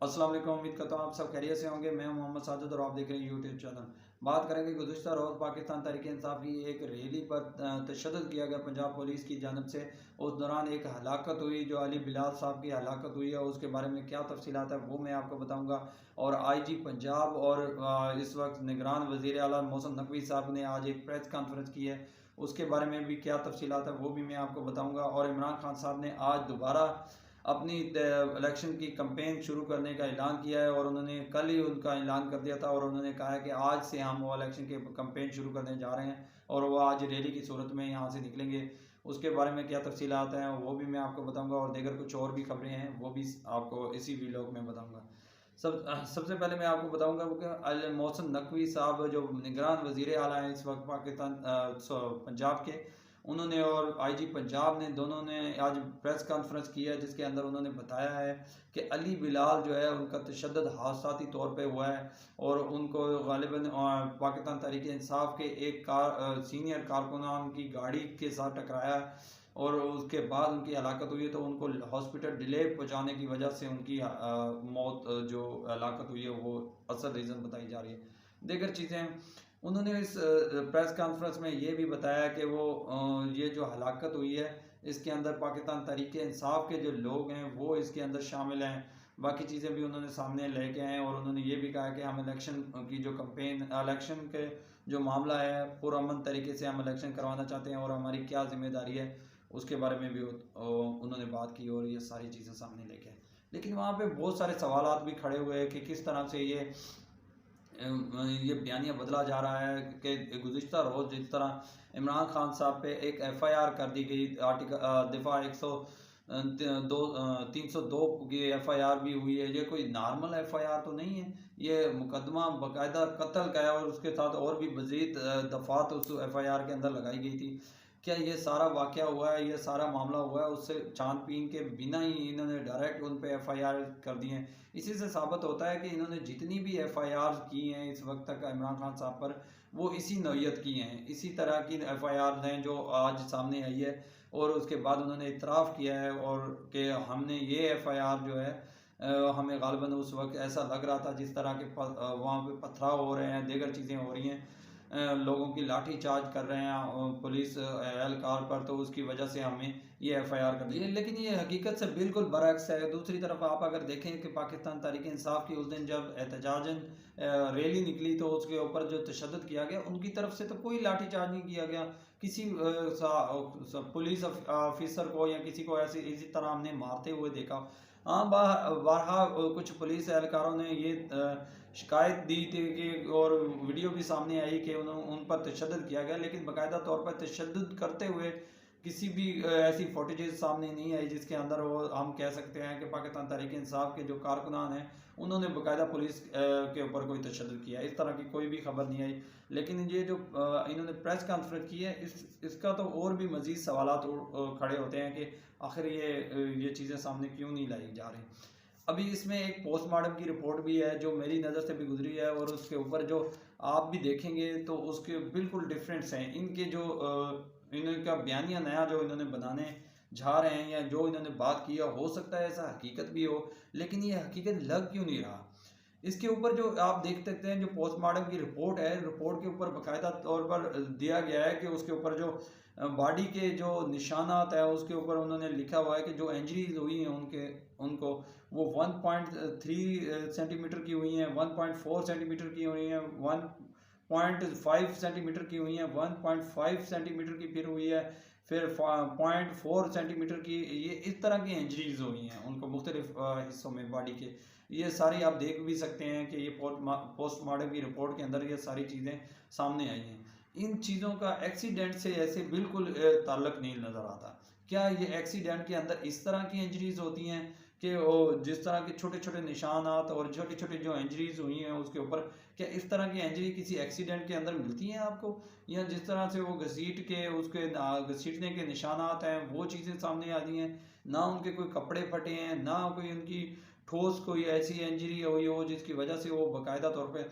अस्सलाम वालेकुम। उम्मीद करता हूँ आप सब खैरियत से होंगे। मैं मोहम्मद साजिद और आप देख रहे हैं यूट्यूब चैनल। बात करेंगे गुज़िश्ता रोज़ पाकिस्तान तहरीक-ए-इंसाफ की एक रैली पर तशद्दुद किया गया पंजाब पुलिस की जानिब से। उस दौरान एक हलाकत हुई, जो अली बिलाल साहब की हलाकत हुई है, उसके बारे में क्या तफसीलात है वो मैं आपको बताऊँगा। और IG पंजाब और इस वक्त निगरान वज़ीर आला मोहसिन नकवी साहब ने आज एक प्रेस कॉन्फ्रेंस की है, उसके बारे में भी क्या तफसीलात है वो भी मैं आपको बताऊँगा। और इमरान खान साहब ने आज दोबारा अपनी इलेक्शन की कैंपेन शुरू करने का ऐलान किया है, और उन्होंने कल ही उनका ऐलान कर दिया था, और उन्होंने कहा है कि आज से हम वो इलेक्शन के कैंपेन शुरू करने जा रहे हैं, और वो आज रैली की सूरत में यहाँ से निकलेंगे। उसके बारे में क्या तफसीलात हैं वो भी मैं आपको बताऊंगा, और दीगर कुछ और भी खबरें हैं वो भी आपको इसी वीडियो में बताऊंगा। सबसे पहले मैं आपको बताऊंगा कि मोहसिन नकवी साहब जो निगरान वज़ीर आला हैं इस वक्त पाकिस्तान पंजाब के, उन्होंने और IG पंजाब ने दोनों ने आज प्रेस कॉन्फ्रेंस की है, जिसके अंदर उन्होंने बताया है कि अली बिलाल जो है उनका तशद्दुद हादसाती तौर पे हुआ है, और उनको गालिबन पाकिस्तान तहरीक इंसाफ के एक सीनियर कारकुनान की गाड़ी के साथ टकराया, और उसके बाद उनकी हलाकत हुई है। तो उनको हॉस्पिटल डिले पहुँचाने की वजह से उनकी मौत जो हलाकत हुई है वो असल रीज़न बताई जा रही है। दीगर चीज़ें उन्होंने इस प्रेस कॉन्फ्रेंस में ये भी बताया कि वो ये जो हलाकत हुई है इसके अंदर पाकिस्तान तहरीक इंसाफ के जो लोग हैं वो इसके अंदर शामिल हैं। बाकी चीज़ें भी उन्होंने सामने लेके आए हैं, और उन्होंने ये भी कहा कि हम इलेक्शन की जो कैंपेन इलेक्शन के जो मामला है पुरअमन तरीके से हम इलेक्शन करवाना चाहते हैं, और हमारी क्या जिम्मेदारी है उसके बारे में भी उन्होंने बात की, और ये सारी चीज़ें सामने लेके आए। लेकिन वहाँ पे बहुत सारे सवालात भी खड़े हुए हैं कि किस तरह से ये बयानिया बदला जा रहा है कि गुज़िश्ता रोज़ जिस तरह इमरान खान साहब पे एक FIR कर दी गई, आर्टिकल दिफा 302 की FIR भी हुई है। ये कोई नॉर्मल FIR तो नहीं है, ये मुकदमा बाकायदा कत्ल का है, और उसके साथ और भी मज़ीद दफ़ात उस FIR के अंदर लगाई गई थी। क्या ये सारा वाक़या हुआ है, ये सारा मामला हुआ है उससे छान-बीन के बिना ही इन्होंने डायरेक्ट उन पे FIR कर दी हैं। इसी से साबित होता है कि इन्होंने जितनी भी FIR की हैं इस वक्त तक इमरान खान साहब पर, वो इसी नौइयत की हैं, इसी तरह की FIR हैं जो आज सामने आई है। और उसके बाद उन्होंने इतराफ़ किया है और कि हमने ये FIR जो है हमें गालिबन उस वक्त ऐसा लग रहा था जिस तरह के वहाँ पे पथराव हो रहे हैं, दीगर चीज़ें हो रही हैं, लोगों की लाठी चार्ज कर रहे हैं पुलिस एहलकार पर, तो उसकी वजह से हमें ये FIR कर दी है। लेकिन ये हकीकत से बिल्कुल बरअक्स है। दूसरी तरफ आप अगर देखें कि पाकिस्तान तहरीक इंसाफ की उस दिन जब एहतजाजन रैली निकली, तो उसके ऊपर जो तशद्दुद किया गया उनकी तरफ से तो कोई लाठी चार्ज नहीं किया गया किसी पुलिस ऑफिसर को, या किसी को ऐसे इसी तरह हमने मारते हुए देखा। हाँ, बारहा कुछ पुलिस एहलकारों ने ये शिकायत दी थी कि, और वीडियो भी सामने आई कि उन पर तशद्दुद किया गया, लेकिन बाकायदा तौर पर तशद्दुद करते हुए किसी भी ऐसी फुटेजेस सामने नहीं आई जिसके अंदर वो हम कह सकते हैं कि पाकिस्तान तहरीक इंसाफ के जो कारकुनान हैं उन्होंने बाकायदा पुलिस के ऊपर कोई तशद्दुद किया, इस तरह की कोई भी खबर नहीं आई। लेकिन ये जो इन्होंने प्रेस कॉन्फ्रेंस की है इसका तो और भी मज़ीद सवालात खड़े होते हैं कि आखिर ये चीज़ें सामने क्यों नहीं लाई जा रही। अभी इसमें एक पोस्टमार्टम की रिपोर्ट भी है जो मेरी नज़र से भी गुजरी है, और उसके ऊपर जो आप भी देखेंगे तो उसके बिल्कुल डिफरेंट्स हैं इनके जो इनका बयानिया नया जो इन्होंने बनाने जा रहे हैं, या जो इन्होंने बात की है, हो सकता है ऐसा हकीकत भी हो, लेकिन ये हकीकत लग क्यों नहीं रहा। इसके ऊपर जो आप देख सकते हैं जो पोस्टमार्टम की रिपोर्ट है, रिपोर्ट के ऊपर बाकायदा तौर पर दिया गया है कि उसके ऊपर जो बॉडी के जो निशानात है उसके ऊपर उन्होंने लिखा हुआ है कि जो इंजरीज हुई हैं उनको वो 1.3 सेंटीमीटर की हुई हैं, 1.4 सेंटीमीटर की हुई हैं, 1.5 सेंटीमीटर की हुई हैं, 1.5 सेंटीमीटर की फिर हुई है, फिर 0.4 सेंटीमीटर की, ये इस तरह की इंजरीज हुई हैं उनको मुख्तलिफ हिस्सों में बॉडी के। ये सारी आप देख भी सकते हैं कि ये पोस्टमार्टम की रिपोर्ट के अंदर ये सारी चीज़ें सामने आई हैं। इन चीज़ों का एक्सीडेंट से ऐसे बिल्कुल ताल्लुक नहीं नज़र आता। क्या ये एक्सीडेंट के अंदर इस तरह की इंजरीज होती हैं कि वो जिस तरह के छोटे छोटे निशानात और छोटी छोटी जो इंजरीज हुई हैं उसके ऊपर, क्या इस तरह की इंजरी किसी एक्सीडेंट के अंदर मिलती हैं आपको, या जिस तरह से वो घसीट के उसके घसीटने के निशानात हैं वो चीज़ें सामने आती हैं, ना उनके कोई कपड़े फटे हैं, ना कोई उनकी ठोस कोई ऐसी इंजरी हुई हो जिसकी वजह से वो बाकायदा तौर पे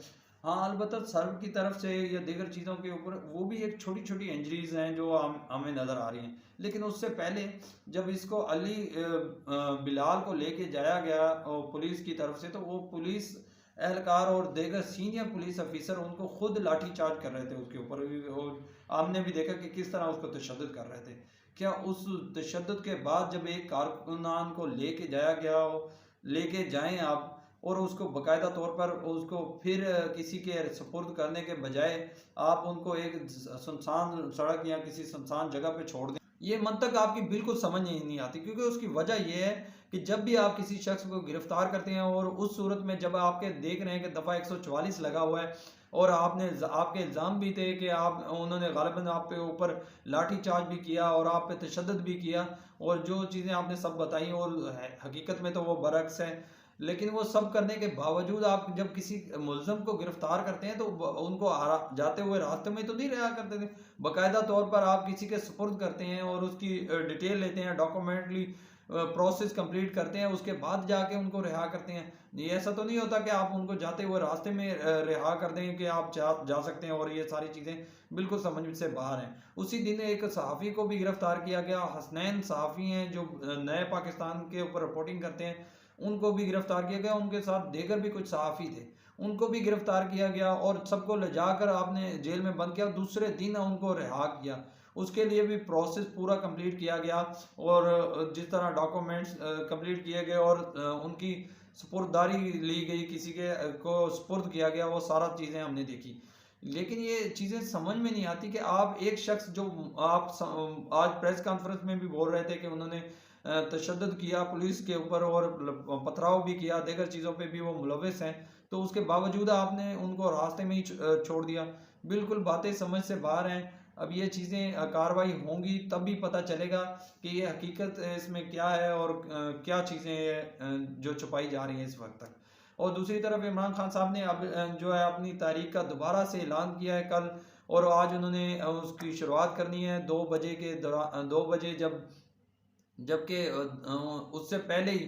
हाँ, अलबत्ता सर्व की तरफ से या दीगर चीज़ों के ऊपर वो भी एक छोटी-छोटी इंजरीज़ हैं जो हमें नज़र आ रही हैं। लेकिन उससे पहले जब इसको बिलाल को लेके जाया गया पुलिस की तरफ से, तो वो पुलिस एहलकार और दीगर सीनियर पुलिस ऑफिसर उनको खुद लाठीचार्ज कर रहे थे उसके ऊपर और आपने भी देखा कि किस तरह उसको तशद्दुद कर रहे थे। क्या उस तशद्दुद के बाद जब एक कारकुनान को लेके जाया गया हो, लेके जाएँ आप और उसको बाकायदा तौर पर उसको फिर किसी के सुपुर्द करने के बजाय आप उनको एक सुनसान सड़क या किसी सुनसान जगह पे छोड़ दें, ये मंतक आपकी बिल्कुल समझ ही नहीं आती। क्योंकि उसकी वजह ये है कि जब भी आप किसी शख्स को गिरफ्तार करते हैं और उस सूरत में जब आपके देख रहे हैं कि दफ़ा 144 लगा हुआ है और आपके इल्ज़ाम भी थे कि आप उन्होंने गालिबन आप पे ऊपर लाठीचार्ज भी किया और आप पे तशद्दुद भी किया और जो चीज़ें आपने सब बताई और हकीकत में तो वो बरअक्स है। लेकिन वो सब करने के बावजूद आप जब किसी मुल्ज़िम को गिरफ्तार करते हैं तो उनको जाते हुए रास्ते में तो नहीं रहा करते थे। बाकायदा तौर पर आप किसी के सुपुर्द करते हैं और उसकी डिटेल लेते हैं, डॉक्यूमेंटली प्रोसेस कंप्लीट करते हैं, उसके बाद जाके उनको रिहा करते हैं। ये ऐसा तो नहीं होता कि आप उनको जाते हुए रास्ते में रिहा कर दें कि आप जा सकते हैं और ये सारी चीज़ें बिल्कुल समझ से बाहर हैं। उसी दिन एक सहाफ़ी को भी गिरफ्तार किया गया। हसनैन सहाफ़ी हैं जो नए पाकिस्तान के ऊपर रिपोर्टिंग करते हैं, उनको भी गिरफ्तार किया गया। उनके साथ देगर भी कुछ सहाफ़ी थे, उनको भी गिरफ्तार किया गया और सबको ले जाकर आपने जेल में बंद किया। दूसरे दिन उनको रिहा किया, उसके लिए भी प्रोसेस पूरा कंप्लीट किया गया और जिस तरह डॉक्यूमेंट्स कंप्लीट किए गए और उनकी सुपुर्ददारी ली गई, किसी के को सुपुर्द किया गया, वो सारा चीज़ें हमने देखी। लेकिन ये चीज़ें समझ में नहीं आती कि आप एक शख्स जो आज प्रेस कॉन्फ्रेंस में भी बोल रहे थे कि उन्होंने तशद्दुद किया पुलिस के ऊपर और पथराव भी किया, दीगर चीज़ों पे भी वो मुलविस हैं, तो उसके बावजूद आपने उनको रास्ते में ही छोड़ दिया। बिल्कुल बातें समझ से बाहर हैं। अब ये चीज़ें कार्रवाई होंगी तब भी पता चलेगा कि ये हकीकत इसमें क्या है और क्या चीज़ें जो छुपाई जा रही हैं इस वक्त तक। और दूसरी तरफ इमरान खान साहब ने अब जो है अपनी तारीख का दोबारा से ऐलान किया है कल, और आज उन्होंने उसकी शुरुआत करनी है 2 बजे के दौरान, 2 बजे जबकि उससे पहले ही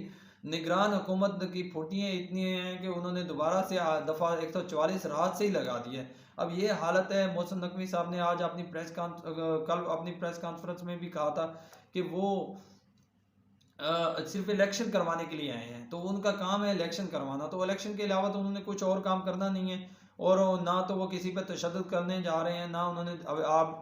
निगरान हुकूमत की फुर्तियाँ इतनी हैं कि उन्होंने दोबारा से दफ़ा 144 रात से ही लगा दी है। अब ये हालत है। मोहसिन नकवी साहब ने आज कल अपनी प्रेस कॉन्फ्रेंस में भी कहा था कि वो सिर्फ इलेक्शन करवाने के लिए आए हैं, तो उनका काम है इलेक्शन करवाना, तो इलेक्शन के अलावा तो उन्होंने कुछ और काम करना नहीं है और ना तो वो किसी पे तशद्दुद करने जा रहे हैं, ना उन्होंने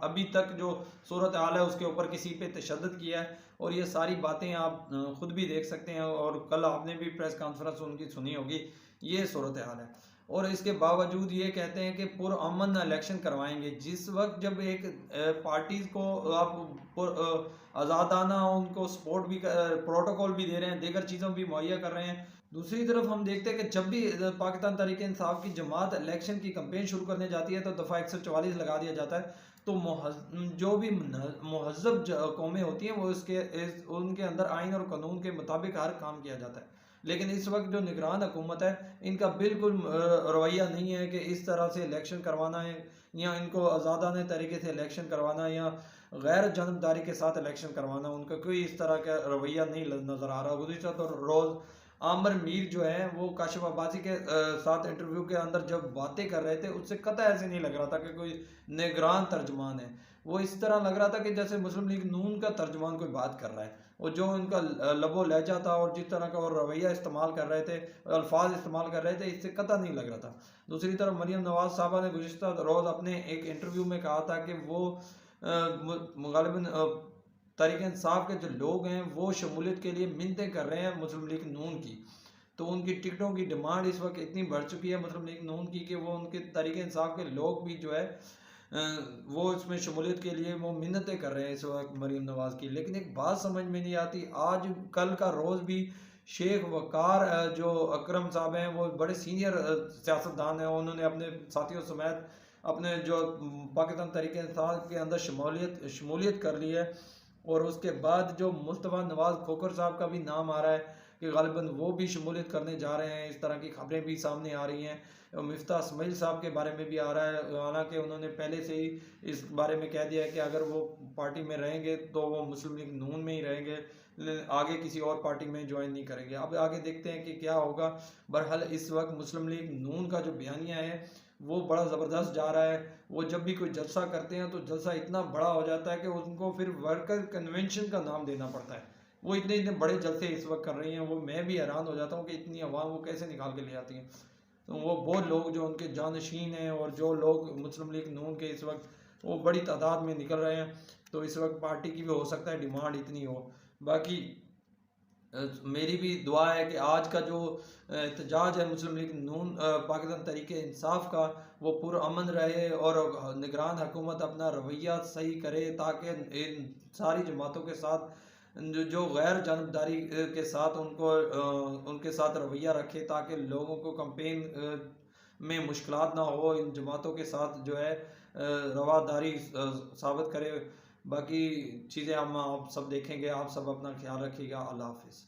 अभी तक जो सूरत हाल है उसके ऊपर किसी पे तशद्दुद किया है। और ये सारी बातें आप खुद भी देख सकते हैं और कल आपने भी प्रेस कॉन्फ्रेंस उनकी सुनी होगी। ये सूरत हाल है और इसके बावजूद ये कहते हैं कि पुरअमन इलेक्शन करवाएंगे। जिस वक्त जब एक पार्टी को आप आज़ादाना उनको सपोर्ट भी प्रोटोकॉल भी दे रहे हैं, दीगर चीज़ों भी मुहैया कर रहे हैं, दूसरी तरफ हम देखते हैं कि जब भी पाकिस्तान तहरीक इंसाफ की जमात इलेक्शन की कैंपेन शुरू करने जाती है तो दफ़ा 144 लगा दिया जाता है। तो जो भी महज़ब कौमें होती हैं वो उनके अंदर आइन और कानून के मुताबिक हर काम किया जाता है। लेकिन इस वक्त जो निगरान हुकूमत है, इनका बिल्कुल रवैया नहीं है कि इस तरह से इलेक्शन करवाना है या इनको आज़ादाना तरीके से इलेक्शन करवाना या गैर जानबदारी के साथ इलेक्शन करवाना। उनका कोई इस तरह का रवैया नहीं नज़र आ रहा। गुज़िश्ता तो रोज़ आमिर मीर जो है वो काशिफ अब्बासी के साथ इंटरव्यू के अंदर जब बातें कर रहे थे, उससे कतई ऐसे नहीं लग रहा था कि कोई निगरान तर्जमान है। वो इस तरह लग रहा था कि जैसे मुस्लिम लीग नून का तर्जमान कोई बात कर रहा है, और जो उनका लबो लहजा था और जिस तरह का वो रवैया इस्तेमाल कर रहे थे, अल्फाज इस्तेमाल कर रहे थे, इससे कतई नहीं लग रहा था। दूसरी तरफ मरीम नवाज साहबा ने गुज़िश्ता रोज़ अपने एक इंटरव्यू में कहा था कि वो गालिबन तहरीक इंसाफ के जो लोग हैं वो शमूलियत के लिए मिन्नतें कर रहे हैं मुस्लिम लीग नून की। तो उनकी टिकटों की डिमांड इस वक्त इतनी बढ़ चुकी है मुस्लिम लीग नून की कि वो उनके तहरीक इंसाफ के लोग भी जो है वो इसमें शमूलियत के लिए वो मिन्नतें कर रहे हैं इस वक्त मरीम नवाज़ की। लेकिन एक बात समझ में नहीं आती, आज कल का रोज़ भी शेख वकार जो अकरम साहब हैं वो बड़े सीनियर सियासतदान हैं, उन्होंने अपने साथियों समेत अपने जो पाकिस्तान तहरीक इंसाफ के अंदर शमूलियत कर ली है। और उसके बाद जो मुस्तफ़ा नवाज़ खोखर साहब का भी नाम आ रहा है कि गालिबन वो भी शमूलियत करने जा रहे हैं, इस तरह की खबरें भी सामने आ रही हैं। मिफ्ता इसमाइल साहब के बारे में भी आ रहा है, हालांकि उन्होंने पहले से ही इस बारे में कह दिया है कि अगर वो पार्टी में रहेंगे तो वो मुस्लिम लीग नून में ही रहेंगे, आगे किसी और पार्टी में ज्वाइन नहीं करेंगे। अब आगे देखते हैं कि क्या होगा। बहरहाल इस वक्त मुस्लिम लीग नून का जो बयानिया है वो बड़ा ज़बरदस्त जा रहा है। वो जब भी कोई जलसा करते हैं तो जलसा इतना बड़ा हो जाता है कि उनको फिर वर्कर कन्वेंशन का नाम देना पड़ता है। वो इतने इतने बड़े जलसे इस वक्त कर रही हैं, वो मैं भी हैरान हो जाता हूँ कि इतनी आवाम वो कैसे निकाल के ले आती हैं। तो वो बहुत लोग जो उनके जानशीन हैं और जो लोग मुस्लिम लीग नून के इस वक्त वो बड़ी तादाद में निकल रहे हैं, तो इस वक्त पार्टी की भी हो सकता है डिमांड इतनी हो। बाकी मेरी भी दुआ है कि आज का जो एहतजाज है मुस्लिम लीग नून पाकिस्तान तहरीक इंसाफ का, वो पुरअमन रहे और निगरान हुकूमत अपना रवैया सही करे, ताकि इन सारी जमातों के साथ जो गैर जानबदारी के साथ उनके साथ रवैया रखे, ताकि लोगों को कंपेन में मुश्किलात ना हो। इन जमातों के साथ जो है रवादारी साबित करे। बाकी चीज़ें हम आप सब देखेंगे। आप सब अपना ख्याल रखिएगा। अल्लाह हाफिज़।